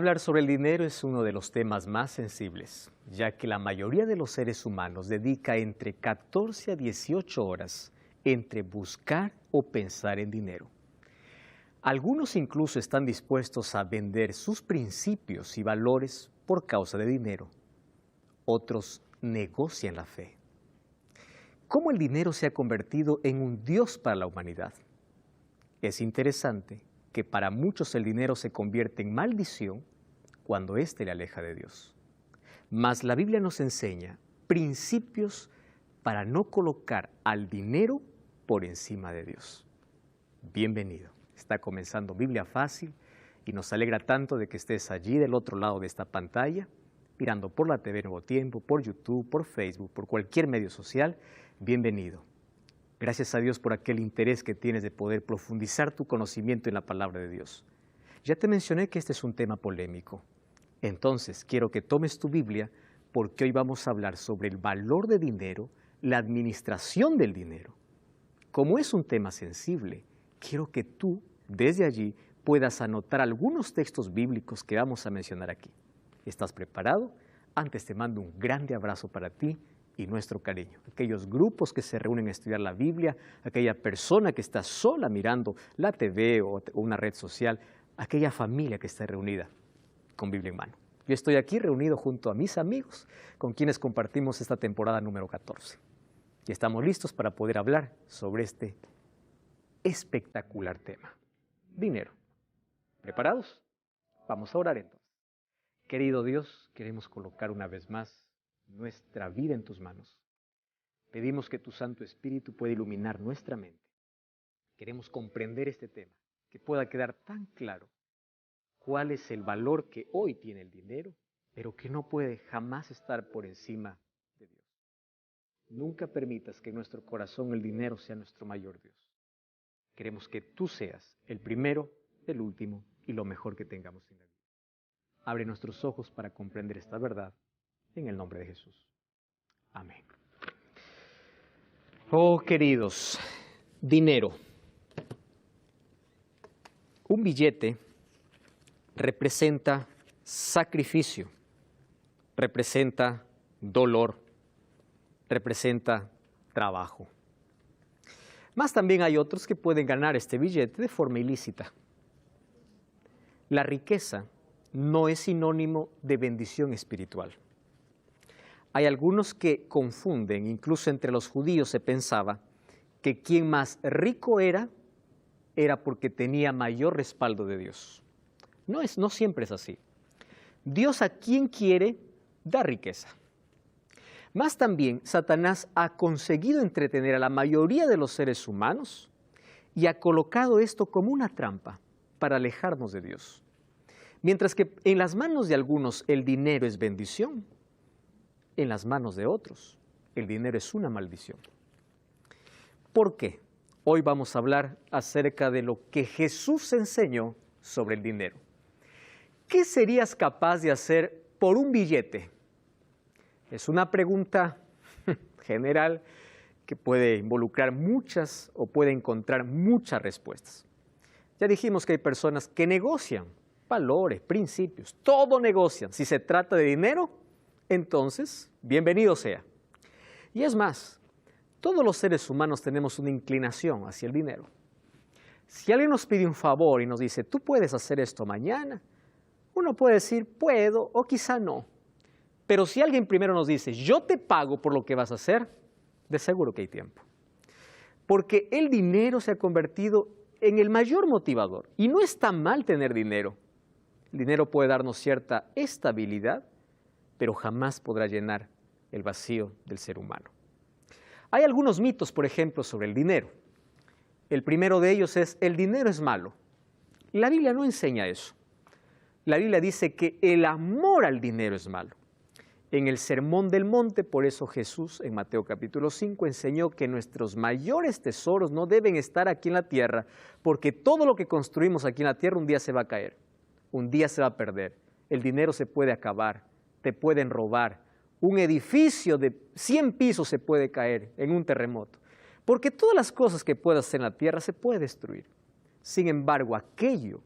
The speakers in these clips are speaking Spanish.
Hablar sobre el dinero es uno de los temas más sensibles, ya que la mayoría de los seres humanos dedica entre 14 a 18 horas entre buscar o pensar en dinero. Algunos incluso están dispuestos a vender sus principios y valores por causa de dinero. Otros negocian la fe. ¿Cómo el dinero se ha convertido en un dios para la humanidad? Es interesante que para muchos el dinero se convierte en maldición cuando éste le aleja de Dios. Mas la Biblia nos enseña principios para no colocar al dinero por encima de Dios. Bienvenido. Está comenzando Biblia Fácil y nos alegra tanto de que estés allí del otro lado de esta pantalla, mirando por la TV Nuevo Tiempo, por YouTube, por Facebook, por cualquier medio social. Bienvenido. Gracias a Dios por aquel interés que tienes de poder profundizar tu conocimiento en la palabra de Dios. Ya te mencioné que este es un tema polémico. Entonces, quiero que tomes tu Biblia porque hoy vamos a hablar sobre el valor de dinero, la administración del dinero. Como es un tema sensible, quiero que tú, desde allí, puedas anotar algunos textos bíblicos que vamos a mencionar aquí. ¿Estás preparado? Antes te mando un grande abrazo para ti y nuestro cariño. Aquellos grupos que se reúnen a estudiar la Biblia, aquella persona que está sola mirando la TV o una red social, aquella familia que está reunida con Biblia en mano. Yo estoy aquí reunido junto a mis amigos con quienes compartimos esta temporada número 14. Y estamos listos para poder hablar sobre este espectacular tema. Dinero. ¿Preparados? Vamos a orar entonces. Querido Dios, queremos colocar una vez más nuestra vida en tus manos. Pedimos que tu Santo Espíritu pueda iluminar nuestra mente. Queremos comprender este tema, que pueda quedar tan claro cuál es el valor que hoy tiene el dinero, pero que no puede jamás estar por encima de Dios. Nunca permitas que en nuestro corazón el dinero sea nuestro mayor Dios. Queremos que tú seas el primero, el último y lo mejor que tengamos en la vida. Abre nuestros ojos para comprender esta verdad, en el nombre de Jesús. Amén. Oh, queridos, dinero. Un billete representa sacrificio, representa dolor, representa trabajo. Mas también hay otros que pueden ganar este billete de forma ilícita. La riqueza no es sinónimo de bendición espiritual. Hay algunos que confunden, incluso entre los judíos se pensaba que quien más rico era porque tenía mayor respaldo de Dios. No siempre es así. Dios a quien quiere da riqueza. Más también, Satanás ha conseguido entretener a la mayoría de los seres humanos y ha colocado esto como una trampa para alejarnos de Dios. Mientras que en las manos de algunos el dinero es bendición, en las manos de otros el dinero es una maldición. ¿Por qué? Hoy vamos a hablar acerca de lo que Jesús enseñó sobre el dinero. ¿Qué serías capaz de hacer por un billete? Es una pregunta general que puede involucrar muchas o puede encontrar muchas respuestas. Ya dijimos que hay personas que negocian valores, principios, todo negocian. Si se trata de dinero, entonces, bienvenido sea. Y es más, todos los seres humanos tenemos una inclinación hacia el dinero. Si alguien nos pide un favor y nos dice, tú puedes hacer esto mañana, uno puede decir, puedo o quizá no. Pero si alguien primero nos dice, yo te pago por lo que vas a hacer, de seguro que hay tiempo. Porque el dinero se ha convertido en el mayor motivador. Y no está mal tener dinero. El dinero puede darnos cierta estabilidad, pero jamás podrá llenar el vacío del ser humano. Hay algunos mitos, por ejemplo, sobre el dinero. El primero de ellos es, el dinero es malo. La Biblia no enseña eso. La Biblia dice que el amor al dinero es malo. En el Sermón del Monte, por eso Jesús en Mateo capítulo 5 enseñó que nuestros mayores tesoros no deben estar aquí en la tierra, porque todo lo que construimos aquí en la tierra un día se va a caer, un día se va a perder. El dinero se puede acabar, te pueden robar. Un edificio de 100 pisos se puede caer en un terremoto, porque todas las cosas que puedas hacer en la tierra se puede destruir. Sin embargo, aquello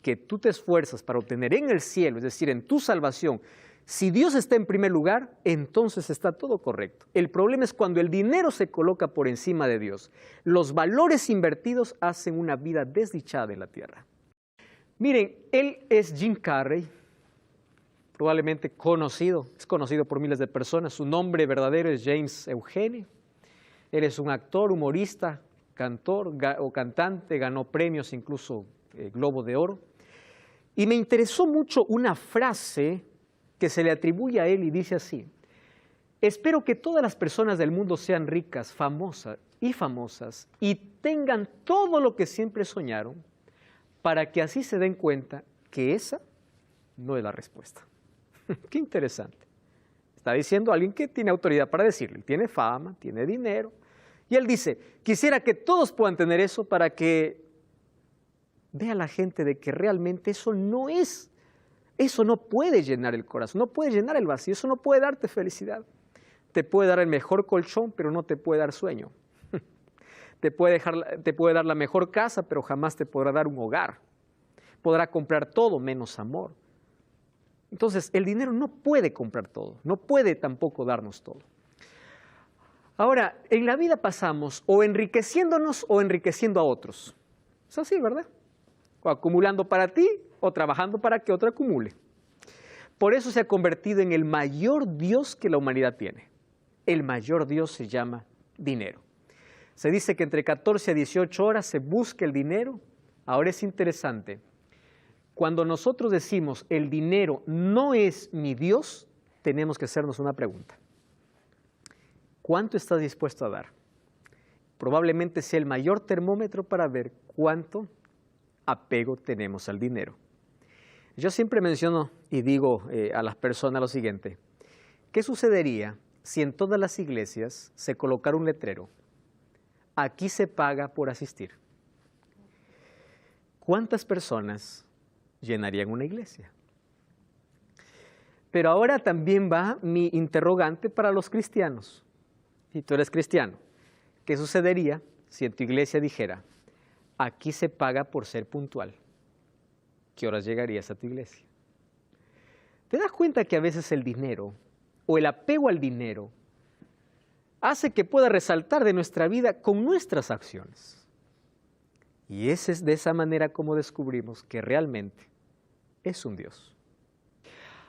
que tú te esfuerzas para obtener en el cielo, es decir, en tu salvación, si Dios está en primer lugar, entonces está todo correcto. El problema es cuando el dinero se coloca por encima de Dios. Los valores invertidos hacen una vida desdichada en la tierra. Miren, él es Jim Carrey, probablemente es conocido por miles de personas. Su nombre verdadero es James Eugene. Él es un actor, humorista, cantor o cantante, ganó premios, incluso Globo de Oro. Y me interesó mucho una frase que se le atribuye a él y dice así: espero que todas las personas del mundo sean ricas, famosas y tengan todo lo que siempre soñaron, para que así se den cuenta que esa no es la respuesta. Qué interesante. Está diciendo alguien que tiene autoridad para decirle, tiene fama, tiene dinero. Y él dice, quisiera que todos puedan tener eso para que vea la gente de que realmente eso no puede llenar el corazón, no puede llenar el vacío, eso no puede darte felicidad. Te puede dar el mejor colchón, pero no te puede dar sueño. Te puede dar la mejor casa, pero jamás te podrá dar un hogar. Podrá comprar todo menos amor. Entonces, el dinero no puede comprar todo, no puede tampoco darnos todo. Ahora, en la vida pasamos o enriqueciéndonos o enriqueciendo a otros. Es así, ¿verdad? O acumulando para ti o trabajando para que otro acumule. Por eso se ha convertido en el mayor Dios que la humanidad tiene. El mayor Dios se llama dinero. Se dice que entre 14 a 18 horas se busca el dinero. Ahora es interesante. Cuando nosotros decimos el dinero no es mi Dios, tenemos que hacernos una pregunta. ¿Cuánto estás dispuesto a dar? Probablemente sea el mayor termómetro para ver cuánto apego tenemos al dinero. Yo siempre menciono y digo a las personas lo siguiente: ¿qué sucedería si en todas las iglesias se colocara un letrero? Aquí se paga por asistir. ¿Cuántas personas llenarían una iglesia? Pero ahora también va mi interrogante para los cristianos. Si tú eres cristiano, ¿qué sucedería si en tu iglesia dijera, aquí se paga por ser puntual? ¿Qué horas llegarías a tu iglesia? ¿Te das cuenta que a veces el dinero o el apego al dinero hace que pueda resaltar de nuestra vida con nuestras acciones? Y es de esa manera como descubrimos que realmente es un Dios.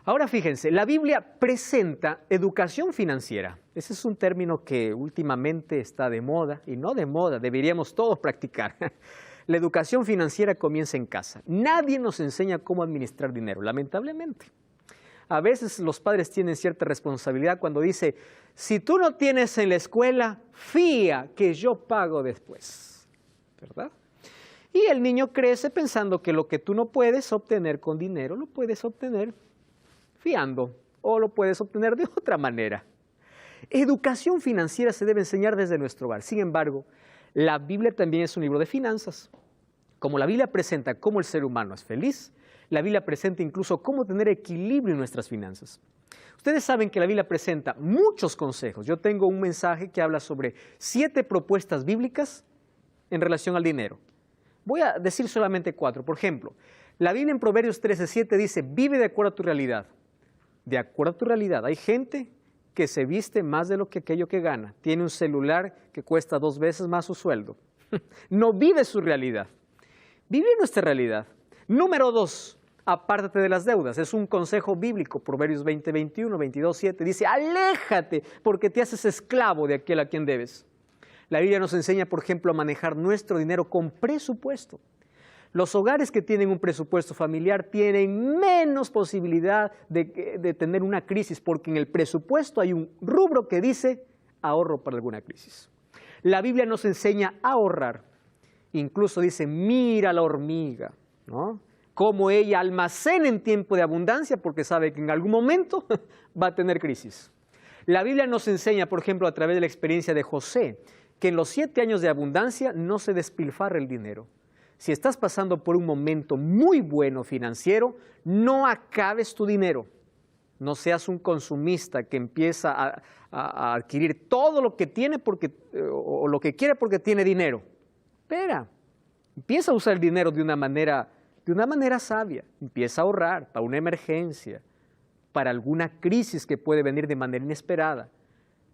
Ahora fíjense, la Biblia presenta educación financiera. Ese es un término que últimamente está de moda, y no de moda, deberíamos todos practicar. La educación financiera comienza en casa. Nadie nos enseña cómo administrar dinero, lamentablemente. A veces los padres tienen cierta responsabilidad cuando dice, si tú no tienes en la escuela, fía que yo pago después, ¿verdad? Y el niño crece pensando que lo que tú no puedes obtener con dinero, lo puedes obtener fiando o lo puedes obtener de otra manera. Educación financiera se debe enseñar desde nuestro hogar. Sin embargo, la Biblia también es un libro de finanzas. Como la Biblia presenta cómo el ser humano es feliz, la Biblia presenta incluso cómo tener equilibrio en nuestras finanzas. Ustedes saben que la Biblia presenta muchos consejos. Yo tengo un mensaje que habla sobre 7 propuestas bíblicas en relación al dinero. Voy a decir solamente 4. Por ejemplo, la Biblia en Proverbios 13:7 dice, vive de acuerdo a tu realidad. De acuerdo a tu realidad. Hay gente que se viste más de lo que aquello que gana. Tiene un celular que cuesta 2 veces más su sueldo. No vive su realidad. Vive nuestra realidad. Número 2, apártate de las deudas. Es un consejo bíblico. Proverbios 20:21, 22:7 dice, aléjate porque te haces esclavo de aquel a quien debes. La Biblia nos enseña, por ejemplo, a manejar nuestro dinero con presupuesto. Los hogares que tienen un presupuesto familiar tienen menos posibilidad de tener una crisis, porque en el presupuesto hay un rubro que dice ahorro para alguna crisis. La Biblia nos enseña a ahorrar. Incluso dice, mira la hormiga, ¿no? Cómo ella almacena en tiempo de abundancia porque sabe que en algún momento va a tener crisis. La Biblia nos enseña, por ejemplo, a través de la experiencia de José, que en los 7 años de abundancia no se despilfarra el dinero. Si estás pasando por un momento muy bueno financiero, no acabes tu dinero. No seas un consumista que empieza a adquirir todo lo que tiene o lo que quiere porque tiene dinero. Espera, empieza a usar el dinero de una manera de una manera sabia. Empieza a ahorrar para una emergencia, para alguna crisis que puede venir de manera inesperada.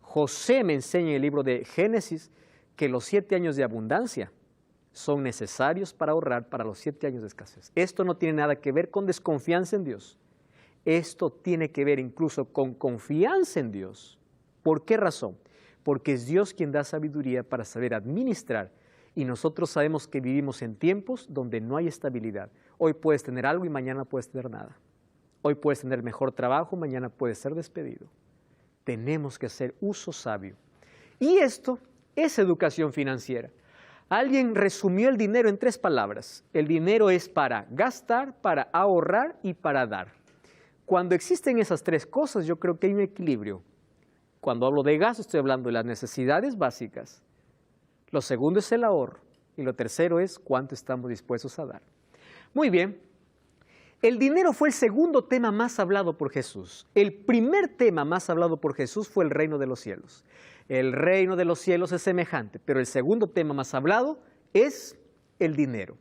José me enseña en el libro de Génesis que los 7 años de abundancia son necesarios para ahorrar para los 7 años de escasez. Esto no tiene nada que ver con desconfianza en Dios. Esto tiene que ver incluso con confianza en Dios. ¿Por qué razón? Porque es Dios quien da sabiduría para saber administrar. Y nosotros sabemos que vivimos en tiempos donde no hay estabilidad. Hoy puedes tener algo y mañana puedes tener nada. Hoy puedes tener mejor trabajo, mañana puedes ser despedido. Tenemos que hacer uso sabio. Y esto es educación financiera. Alguien resumió el dinero en 3 palabras. El dinero es para gastar, para ahorrar y para dar. Cuando existen esas 3 cosas, yo creo que hay un equilibrio. Cuando hablo de gasto, estoy hablando de las necesidades básicas. Lo segundo es el ahorro. Y lo tercero es cuánto estamos dispuestos a dar. Muy bien. El dinero fue el segundo tema más hablado por Jesús. El primer tema más hablado por Jesús fue el reino de los cielos. El reino de los cielos es semejante, pero el segundo tema más hablado es el dinero.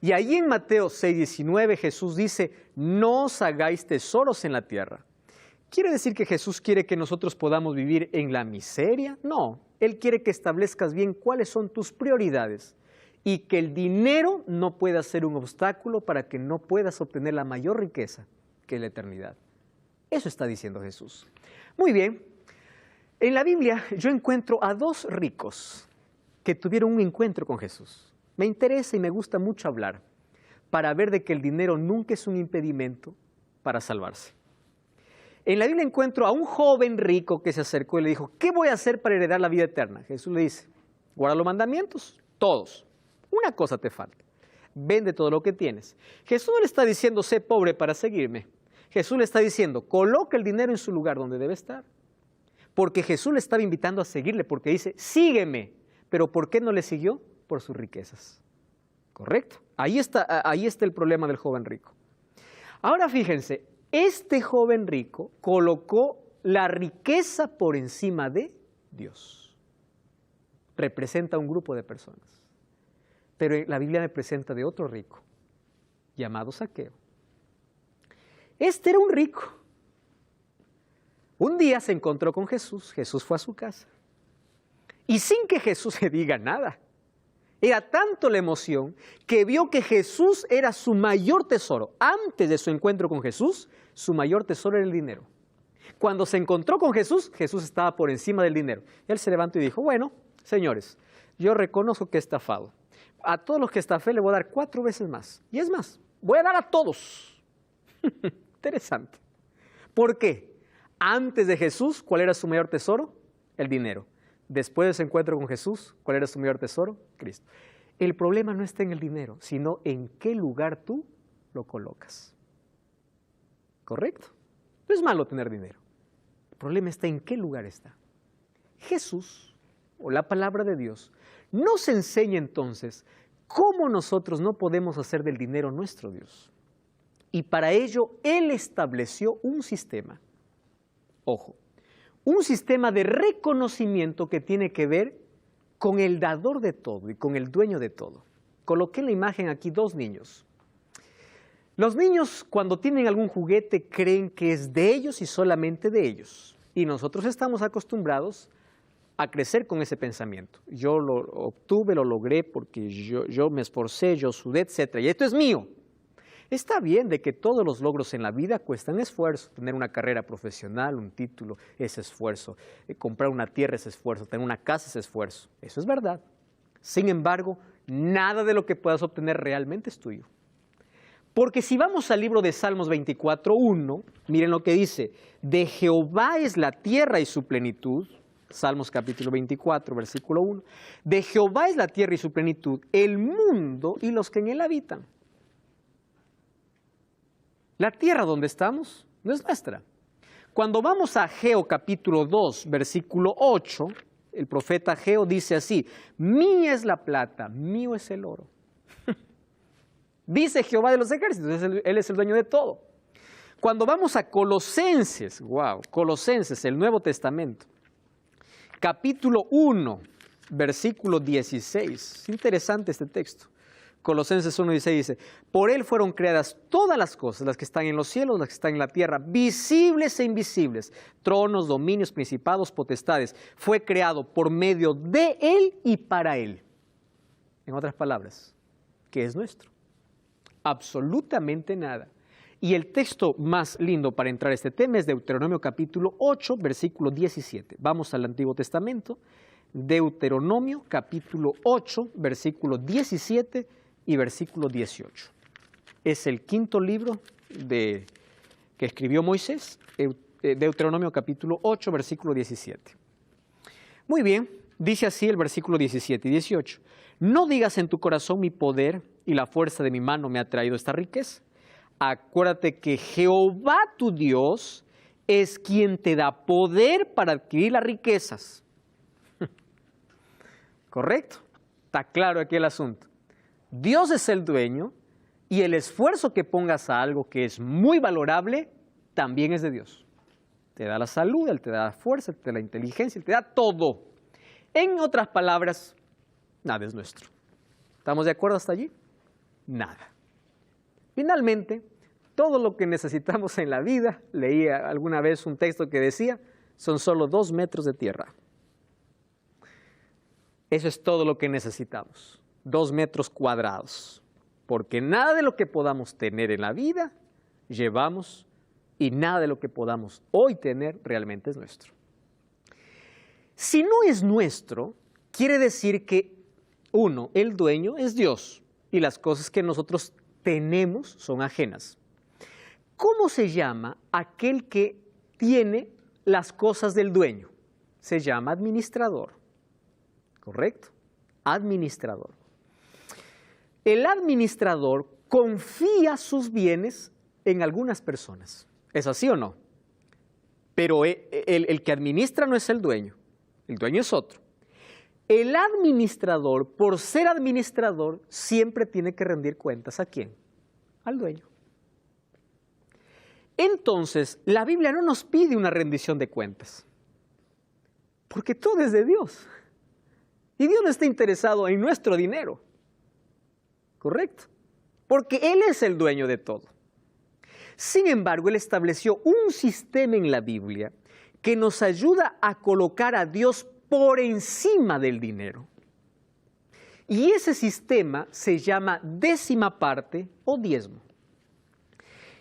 Y ahí en Mateo 6:19 Jesús dice, no os hagáis tesoros en la tierra. ¿Quiere decir que Jesús quiere que nosotros podamos vivir en la miseria? No, Él quiere que establezcas bien cuáles son tus prioridades y que el dinero no pueda ser un obstáculo para que no puedas obtener la mayor riqueza, que es la eternidad. Eso está diciendo Jesús. Muy bien, en la Biblia yo encuentro a 2 ricos que tuvieron un encuentro con Jesús. Me interesa y me gusta mucho hablar para ver de que el dinero nunca es un impedimento para salvarse. En la Biblia encuentro a un joven rico que se acercó y le dijo, ¿qué voy a hacer para heredar la vida eterna? Jesús le dice, guarda los mandamientos, todos. Una cosa te falta, vende todo lo que tienes. Jesús no le está diciendo, sé pobre para seguirme. Jesús le está diciendo, coloca el dinero en su lugar donde debe estar. Porque Jesús le estaba invitando a seguirle, porque dice, sígueme. Pero ¿por qué no le siguió? Por sus riquezas. ¿Correcto? Ahí está el problema del joven rico. Ahora fíjense, este joven rico colocó la riqueza por encima de Dios. Representa a un grupo de personas. Pero la Biblia me presenta de otro rico, llamado Zaqueo. Este era un rico. Un día se encontró con Jesús, Jesús fue a su casa. Y sin que Jesús le diga nada, era tanto la emoción que vio que Jesús era su mayor tesoro. Antes de su encuentro con Jesús, su mayor tesoro era el dinero. Cuando se encontró con Jesús, Jesús estaba por encima del dinero. Él se levantó y dijo, bueno, señores, yo reconozco que he estafado. A todos los que estafé le voy a dar 4 veces más. Y es más, voy a dar a todos. Interesante. ¿Por qué? Antes de Jesús, ¿cuál era su mayor tesoro? El dinero. Después de ese encuentro con Jesús, ¿cuál era su mayor tesoro? Cristo. El problema no está en el dinero, sino en qué lugar tú lo colocas. ¿Correcto? No es malo tener dinero. El problema está en qué lugar está. Jesús, o la palabra de Dios, nos enseña entonces cómo nosotros no podemos hacer del dinero nuestro Dios. Y para ello, Él estableció un sistema. Ojo, un sistema de reconocimiento que tiene que ver con el dador de todo y con el dueño de todo. Coloqué en la imagen aquí 2 niños. Los niños, cuando tienen algún juguete, creen que es de ellos y solamente de ellos. Y nosotros estamos acostumbrados a crecer con ese pensamiento. Yo lo obtuve, lo logré porque yo me esforcé, yo sudé, etc. Y esto es mío. Está bien de que todos los logros en la vida cuestan esfuerzo. Tener una carrera profesional, un título, es esfuerzo. Comprar una tierra es esfuerzo. Tener una casa es esfuerzo. Eso es verdad. Sin embargo, nada de lo que puedas obtener realmente es tuyo. Porque si vamos al libro de Salmos 24:1, miren lo que dice. De Jehová es la tierra y su plenitud. Salmos capítulo 24, versículo 1. De Jehová es la tierra y su plenitud, el mundo y los que en él habitan. La tierra donde estamos no es nuestra. Cuando vamos a Ageo capítulo 2, versículo 8, el profeta Ageo dice así, mía es la plata, mío es el oro. Dice Jehová de los ejércitos, Él es el dueño de todo. Cuando vamos a Colosenses, Colosenses, el Nuevo Testamento, capítulo 1, versículo 16, es interesante este texto. Colosenses 1:16 dice, por Él fueron creadas todas las cosas, las que están en los cielos, las que están en la tierra, visibles e invisibles, tronos, dominios, principados, potestades. Fue creado por medio de Él y para Él. En otras palabras, ¿qué es nuestro? Absolutamente nada. Y el texto más lindo para entrar a este tema es Deuteronomio capítulo 8, versículo 17. Vamos al Antiguo Testamento. Deuteronomio capítulo 8, versículo 17 y versículo 18. Es el quinto libro que escribió Moisés, Deuteronomio capítulo 8, versículo 17. Muy bien, dice así el versículo 17 y 18. No digas en tu corazón mi poder y la fuerza de mi mano me ha traído esta riqueza. Acuérdate que Jehová tu Dios es quien te da poder para adquirir las riquezas. ¿Correcto? Está claro aquí el asunto. Dios es el dueño y el esfuerzo que pongas a algo que es muy valorable también es de Dios. Te da la salud, Él te da la fuerza, Él te da la inteligencia, Él te da todo. En otras palabras, nada es nuestro. ¿Estamos de acuerdo hasta allí? Nada. Finalmente, todo lo que necesitamos en la vida, leí alguna vez un texto que decía, son solo 2 metros de tierra. Eso es todo lo que necesitamos, 2 metros cuadrados, porque nada de lo que podamos tener en la vida llevamos y nada de lo que podamos hoy tener realmente es nuestro. Si no es nuestro, quiere decir que, uno, el dueño es Dios y las cosas que nosotros tenemos son ajenas. ¿Cómo se llama aquel que tiene las cosas del dueño? Se llama administrador. ¿Correcto? Administrador. El administrador confía sus bienes en algunas personas. ¿Es así o no? Pero el que administra no es el dueño es otro. El administrador, por ser administrador, siempre tiene que rendir cuentas ¿a quién? Al dueño. Entonces, la Biblia no nos pide una rendición de cuentas, porque todo es de Dios. Y Dios no está interesado en nuestro dinero, ¿correcto? Porque Él es el dueño de todo. Sin embargo, Él estableció un sistema en la Biblia que nos ayuda a colocar a Dios por encima del dinero. Y ese sistema se llama décima parte o diezmo.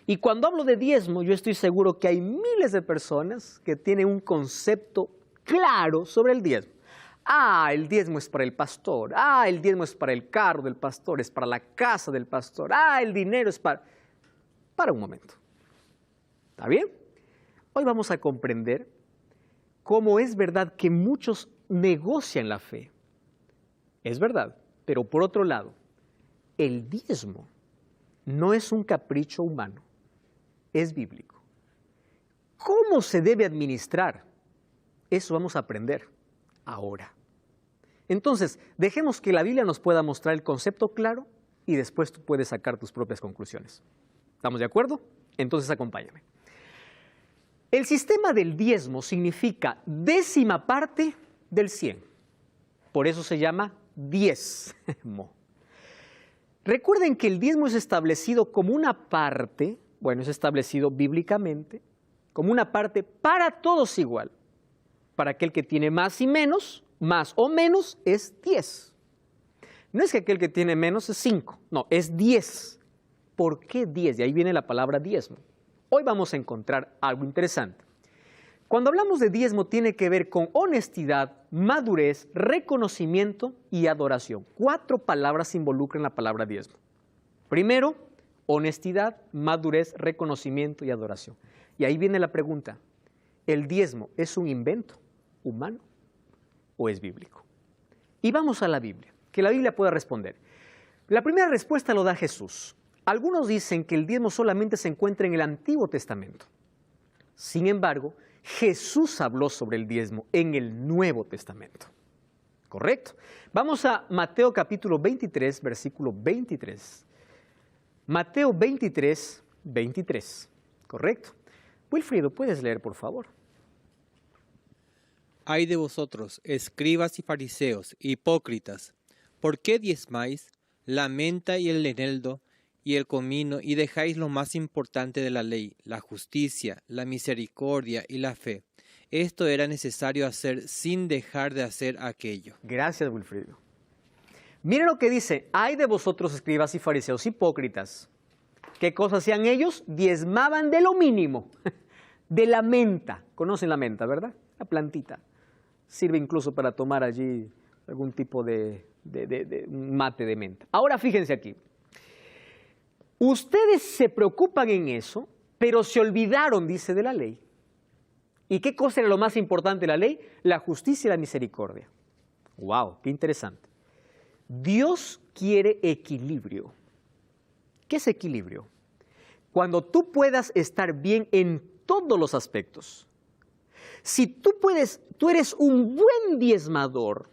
Y cuando hablo de diezmo, yo estoy seguro que hay miles de personas que tienen un concepto claro sobre el diezmo. El diezmo es para el pastor. El diezmo es para el carro del pastor, es para la casa del pastor. El dinero es para... Para un momento. ¿Está bien? Hoy vamos a comprender cómo es verdad que muchos negocian la fe. Es verdad, pero por otro lado, el diezmo no es un capricho humano, es bíblico. ¿Cómo se debe administrar? Eso vamos a aprender ahora. Entonces, dejemos que la Biblia nos pueda mostrar el concepto claro y después tú puedes sacar tus propias conclusiones. ¿Estamos de acuerdo? Entonces acompáñame. El sistema del diezmo significa décima parte del 100. Por eso se llama diezmo. Recuerden que el diezmo es establecido como una parte, es establecido bíblicamente, como una parte para todos igual. Para aquel que tiene más y menos, más o menos es 10. No es que aquel que tiene menos es 5, no, es 10. ¿Por qué 10? De ahí viene la palabra diezmo. Hoy vamos a encontrar algo interesante. Cuando hablamos de diezmo tiene que ver con honestidad, madurez, reconocimiento y adoración. 4 palabras involucran la palabra diezmo. Primero, honestidad, madurez, reconocimiento y adoración. Y ahí viene la pregunta, ¿el diezmo es un invento humano o es bíblico? Y vamos a la Biblia, que la Biblia pueda responder. La primera respuesta lo da Jesús. Algunos dicen que el diezmo solamente se encuentra en el Antiguo Testamento. Sin embargo, Jesús habló sobre el diezmo en el Nuevo Testamento. ¿Correcto? Vamos a Mateo capítulo 23, versículo 23. Mateo 23, 23. ¿Correcto? Wilfrido, ¿puedes leer, por favor? Ay de vosotros, escribas y fariseos, hipócritas, ¿por qué diezmáis la menta y el eneldo y el comino, y dejáis lo más importante de la ley, la justicia, la misericordia y la fe. Esto era necesario hacer sin dejar de hacer aquello. Gracias, Wilfrido. Miren lo que dice, ay de vosotros escribas y fariseos hipócritas. ¿Qué cosas hacían ellos? Diezmaban de lo mínimo, de la menta. Conocen la menta, ¿verdad? La plantita. Sirve incluso para tomar allí algún tipo de mate de menta. Ahora fíjense aquí. Ustedes se preocupan en eso, pero se olvidaron, dice, de la ley. ¿Y qué cosa era lo más importante de la ley? La justicia y la misericordia. ¡Wow! ¡Qué interesante! Dios quiere equilibrio. ¿Qué es equilibrio? Cuando tú puedas estar bien en todos los aspectos. Si tú eres un buen diezmador,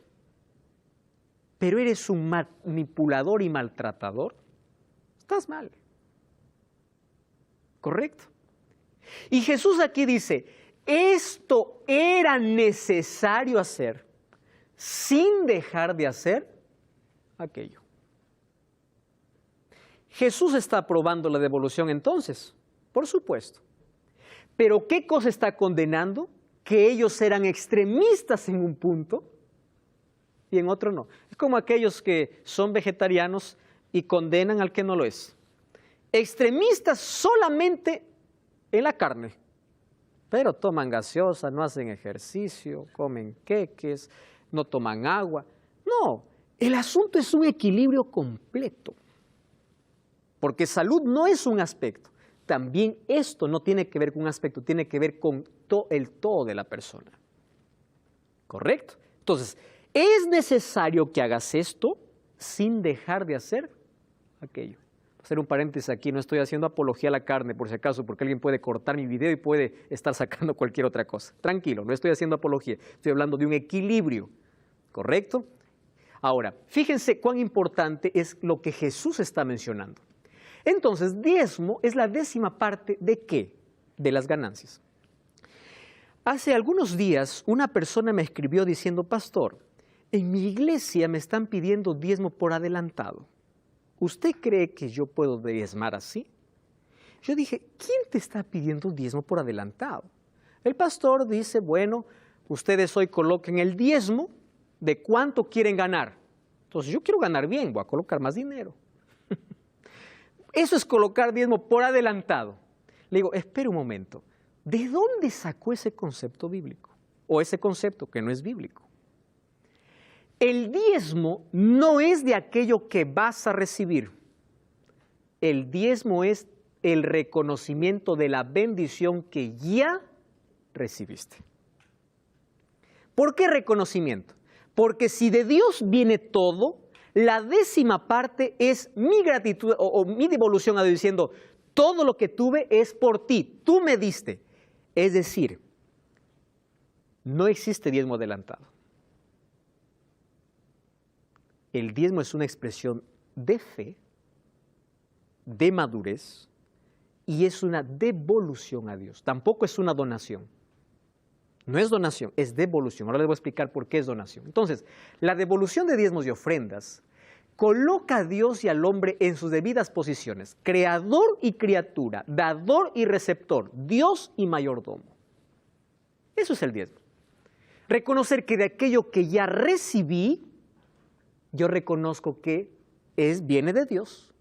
pero eres un manipulador y maltratador, estás mal. ¿Correcto? Y Jesús aquí dice, esto era necesario hacer sin dejar de hacer aquello. Jesús está aprobando la devolución entonces, por supuesto. Pero ¿qué cosa está condenando? Que ellos eran extremistas en un punto y en otro no. Es como aquellos que son vegetarianos y condenan al que no lo es. Extremistas solamente en la carne, pero toman gaseosa, no hacen ejercicio, comen queques, no toman agua. No, el asunto es un equilibrio completo, porque salud no es un aspecto. También esto no tiene que ver con un aspecto, tiene que ver con el todo de la persona. ¿Correcto? Entonces, es necesario que hagas esto sin dejar de hacer aquello. Voy a hacer un paréntesis aquí, no estoy haciendo apología a la carne, por si acaso, porque alguien puede cortar mi video y puede estar sacando cualquier otra cosa. Tranquilo, no estoy haciendo apología, estoy hablando de un equilibrio. ¿Correcto? Ahora, fíjense cuán importante es lo que Jesús está mencionando. Entonces, diezmo es la 10ª parte ¿de qué? De las ganancias. Hace algunos días una persona me escribió diciendo, pastor, en mi iglesia me están pidiendo diezmo por adelantado. ¿Usted cree que yo puedo diezmar así? Yo dije, ¿quién te está pidiendo diezmo por adelantado? El pastor dice, bueno, ustedes hoy coloquen el diezmo de cuánto quieren ganar. Entonces yo quiero ganar bien, voy a colocar más dinero. Eso es colocar diezmo por adelantado. Le digo, espera un momento, ¿de dónde sacó ese concepto bíblico? O ese concepto que no es bíblico. El diezmo no es de aquello que vas a recibir. El diezmo es el reconocimiento de la bendición que ya recibiste. ¿Por qué reconocimiento? Porque si de Dios viene todo, la 10ª parte es mi gratitud o mi devolución a Dios diciendo, todo lo que tuve es por ti, tú me diste. Es decir, no existe diezmo adelantado. El diezmo es una expresión de fe, de madurez, y es una devolución a Dios. Tampoco es una donación. No es donación, es devolución. Ahora les voy a explicar por qué es donación. Entonces, la devolución de diezmos y ofrendas coloca a Dios y al hombre en sus debidas posiciones. Creador y criatura, dador y receptor, Dios y mayordomo. Eso es el diezmo. Reconocer que de aquello que ya recibí, yo reconozco que viene de Dios.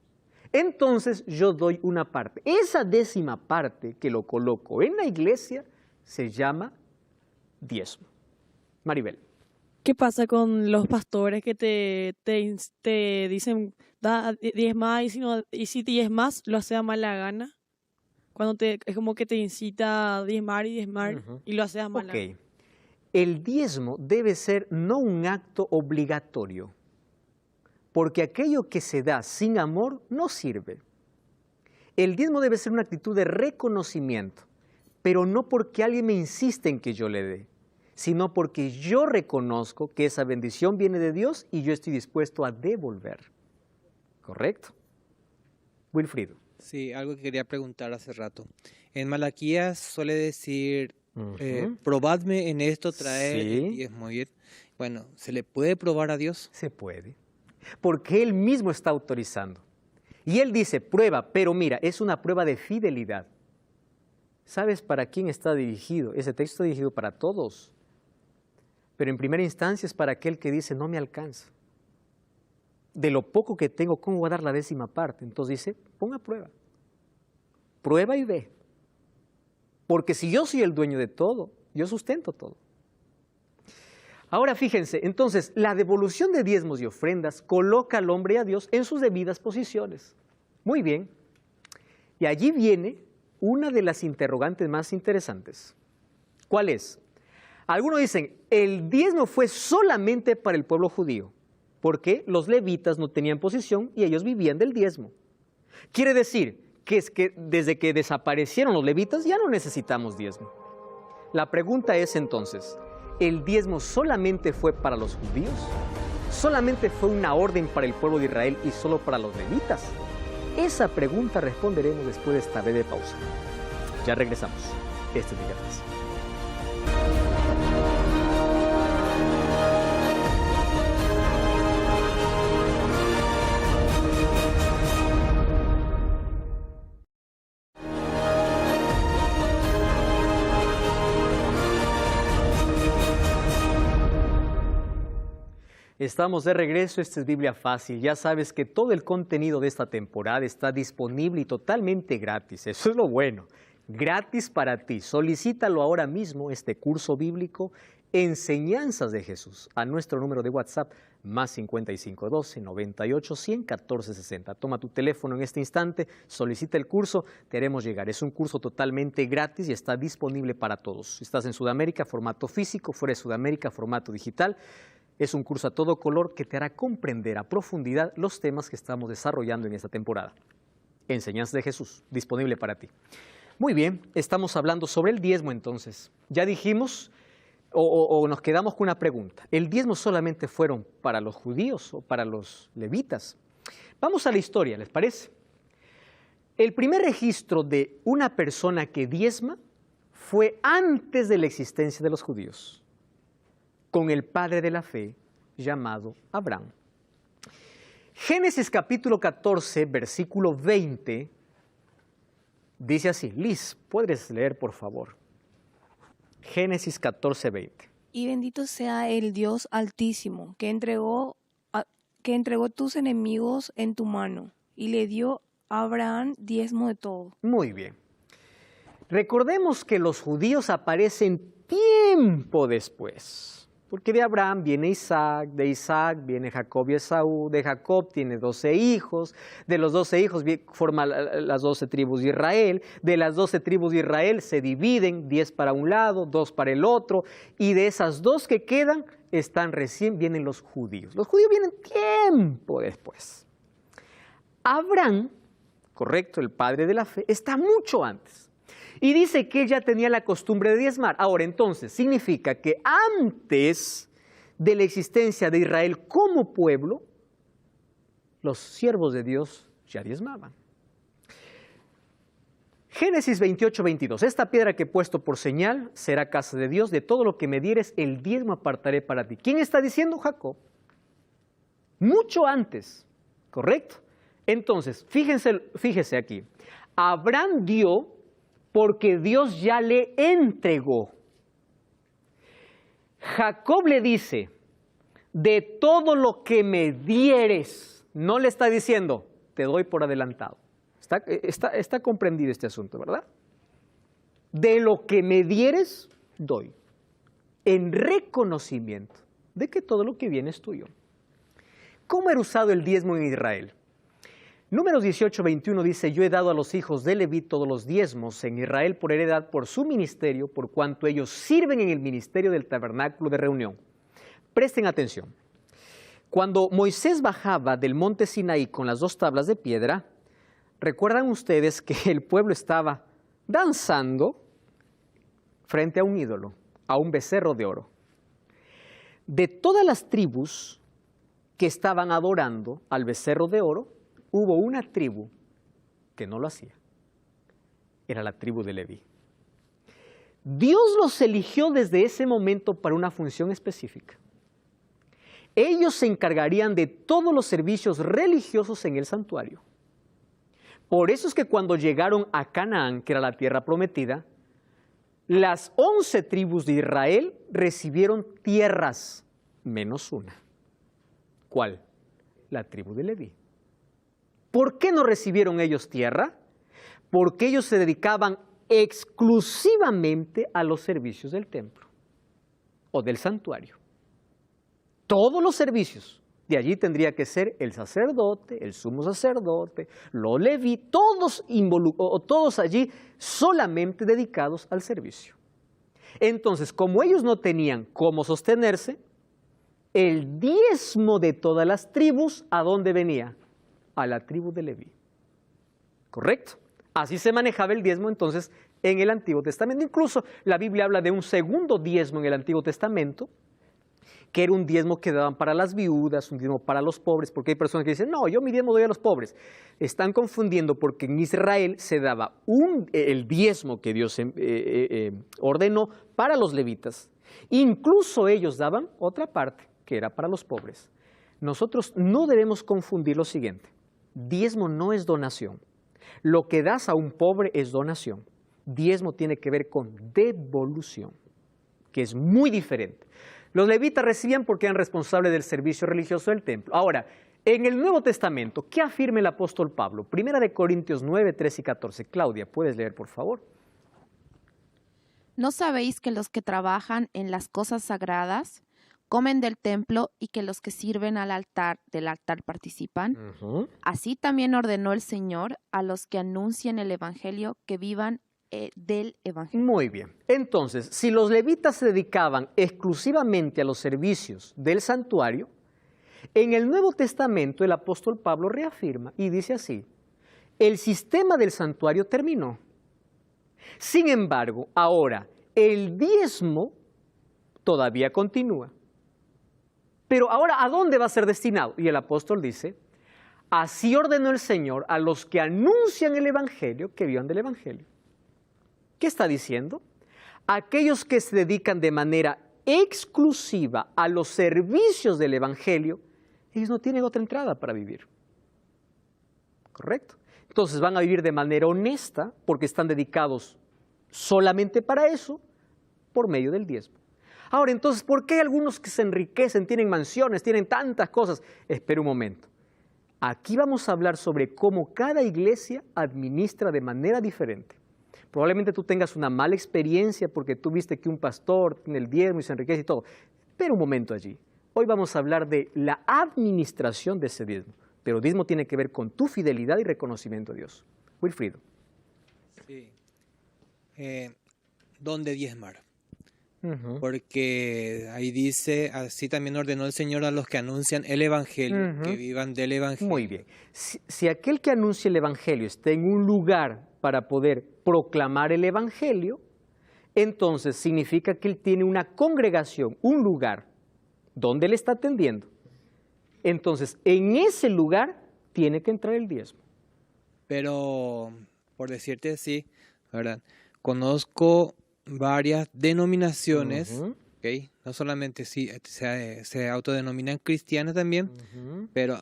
Entonces yo doy una parte. Esa 10ª parte que lo coloco en la iglesia se llama diezmo. Maribel. ¿Qué pasa con los pastores que te dicen, da diezma y si diezmas, lo hace a mala gana? Es como que te incita a diezmar y diezmar y lo hace a mala gana. Ok. El diezmo debe ser no un acto obligatorio, porque aquello que se da sin amor no sirve. El diezmo debe ser una actitud de reconocimiento, pero no porque alguien me insiste en que yo le dé, sino porque yo reconozco que esa bendición viene de Dios y yo estoy dispuesto a devolver. ¿Correcto? Wilfrido. Sí, algo que quería preguntar hace rato. En Malaquías suele decir, probadme en esto, trae el diezmo. Bueno, ¿se le puede probar a Dios? Se puede. porque Él mismo está autorizando. Y Él dice, prueba, pero mira, es una prueba de fidelidad. ¿Sabes para quién está dirigido? Ese texto está dirigido para todos. Pero en primera instancia es para aquel que dice, no me alcanza. De lo poco que tengo, ¿cómo voy a dar la 10ª parte? Entonces dice, pon a prueba. Prueba y ve. Porque si yo soy el dueño de todo, yo sustento todo. Ahora fíjense, entonces, la devolución de diezmos y ofrendas coloca al hombre y a Dios en sus debidas posiciones. Muy bien. Y allí viene una de las interrogantes más interesantes. ¿Cuál es? Algunos dicen, el diezmo fue solamente para el pueblo judío, porque los levitas no tenían posición y ellos vivían del diezmo. Quiere decir que es que desde que desaparecieron los levitas ya no necesitamos diezmo. La pregunta es entonces, ¿el diezmo solamente fue para los judíos? ¿Solamente fue una orden para el pueblo de Israel y solo para los levitas? Esa pregunta responderemos después de esta breve pausa. Ya regresamos. Este es Biblia Fácil. Estamos de regreso, esta es Biblia Fácil. Ya sabes que todo el contenido de esta temporada está disponible y totalmente gratis. Eso es lo bueno, gratis para ti. Solicítalo ahora mismo, este curso bíblico, Enseñanzas de Jesús, a nuestro número de WhatsApp, más 5512 98 100 14 60. Toma tu teléfono en este instante, solicita el curso, te haremos llegar. Es un curso totalmente gratis y está disponible para todos. Si estás en Sudamérica, formato físico, fuera de Sudamérica, formato digital. Es un curso a todo color que te hará comprender a profundidad los temas que estamos desarrollando en esta temporada. Enseñanzas de Jesús, disponible para ti. Muy bien, estamos hablando sobre el diezmo entonces. Ya dijimos, o nos quedamos con una pregunta. ¿El diezmo solamente fueron para los judíos o para los levitas? Vamos a la historia, ¿les parece? El primer registro de una persona que diezma fue antes de la existencia de los judíos, con el padre de la fe llamado Abraham. Génesis capítulo 14, versículo 20, dice así. Liz, ¿puedes leer por favor? Génesis 14, 20. Y bendito sea el Dios Altísimo, que entregó tus enemigos en tu mano, y le dio a Abraham diezmo de todo. Muy bien. Recordemos que los judíos aparecen tiempo después. Porque de Abraham viene Isaac, de Isaac viene Jacob y Esaú, de Jacob tiene 12 hijos, de los 12 hijos forman las 12 tribus de Israel, de las 12 tribus de Israel se dividen, 10 para un lado, 2 para el otro, y de esas 2 que quedan, vienen los judíos. Los judíos vienen tiempo después. Abraham, correcto, el padre de la fe, está mucho antes. Y dice que él ya tenía la costumbre de diezmar. Ahora, entonces, significa que antes de la existencia de Israel como pueblo, los siervos de Dios ya diezmaban. Génesis 28, 22. Esta piedra que he puesto por señal será casa de Dios. De todo lo que me dieres, el diezmo apartaré para ti. ¿Quién está diciendo? Mucho antes, ¿correcto? Entonces, fíjese aquí. Abraham dio porque Dios ya le entregó. Jacob le dice, de todo lo que me dieres, no le está diciendo, te doy por adelantado. Está comprendido este asunto, ¿verdad? De lo que me dieres, doy. En reconocimiento de que todo lo que viene es tuyo. ¿Cómo era usado el diezmo en Israel? Números 18, 21 dice, yo he dado a los hijos de Leví todos los diezmos en Israel por heredad por su ministerio, por cuanto ellos sirven en el ministerio del tabernáculo de reunión. Presten atención. Cuando Moisés bajaba del monte Sinaí con las 2 tablas de piedra, recuerdan ustedes que el pueblo estaba danzando frente a un ídolo, a un becerro de oro. De todas las tribus que estaban adorando al becerro de oro, hubo una tribu que no lo hacía. Era la tribu de Leví. Dios los eligió desde ese momento para una función específica. Ellos se encargarían de todos los servicios religiosos en el santuario. Por eso es que cuando llegaron a Canaán, que era la tierra prometida, las 11 tribus de Israel recibieron tierras, menos una. ¿Cuál? La tribu de Leví. ¿Por qué no recibieron ellos tierra? Porque ellos se dedicaban exclusivamente a los servicios del templo o del santuario. Todos los servicios. De allí tendría que ser el sacerdote, el sumo sacerdote, los leví, todos allí solamente dedicados al servicio. Entonces, como ellos no tenían cómo sostenerse, el diezmo de todas las tribus, ¿a dónde venía? A la tribu de Leví. ¿Correcto? Así se manejaba el diezmo entonces en el Antiguo Testamento. Incluso la Biblia habla de un segundo diezmo en el Antiguo Testamento, que era un diezmo que daban para las viudas, un diezmo para los pobres, porque hay personas que dicen, no, yo mi diezmo doy a los pobres. Están confundiendo porque en Israel se daba el diezmo que Dios ordenó para los levitas. Incluso ellos daban otra parte, que era para los pobres. Nosotros no debemos confundir lo siguiente. Diezmo no es donación. Lo que das a un pobre es donación. Diezmo tiene que ver con devolución, que es muy diferente. Los levitas recibían porque eran responsables del servicio religioso del templo. Ahora, en el Nuevo Testamento, ¿qué afirma el apóstol Pablo? Primera de Corintios 9, 13 y 14. Claudia, ¿puedes leer, por favor? ¿No sabéis que los que trabajan en las cosas sagradas comen del templo y que los que sirven del altar participan? Así también ordenó el Señor a los que anuncian el evangelio que vivan del evangelio. Muy bien. Entonces, si los levitas se dedicaban exclusivamente a los servicios del santuario, en el Nuevo Testamento el apóstol Pablo reafirma y dice así: el sistema del santuario terminó. Sin embargo, ahora el diezmo todavía continúa. Pero ahora, ¿a dónde va a ser destinado? Y el apóstol dice: así ordenó el Señor a los que anuncian el evangelio que vivan del evangelio. ¿Qué está diciendo? Aquellos que se dedican de manera exclusiva a los servicios del evangelio, ellos no tienen otra entrada para vivir. ¿Correcto? Entonces van a vivir de manera honesta porque están dedicados solamente para eso por medio del diezmo. Ahora, entonces, ¿por qué hay algunos que se enriquecen, tienen mansiones, tienen tantas cosas? Espera un momento. Aquí vamos a hablar sobre cómo cada iglesia administra de manera diferente. Probablemente tú tengas una mala experiencia porque tú viste que un pastor tiene el diezmo y se enriquece y todo. Espera un momento allí. Hoy vamos a hablar de la administración de ese diezmo. Pero el diezmo tiene que ver con tu fidelidad y reconocimiento a Dios. Wilfrido. Sí. ¿Dónde diezmar? Porque ahí dice, así también ordenó el Señor a los que anuncian el evangelio, que vivan del evangelio. Muy bien. Si aquel que anuncia el evangelio está en un lugar para poder proclamar el evangelio, entonces significa que él tiene una congregación, un lugar donde él está atendiendo. Entonces, en ese lugar tiene que entrar el diezmo. Pero, por decirte así, ¿verdad? Conozco varias denominaciones, ¿okay? No solamente se autodenominan cristianas también, pero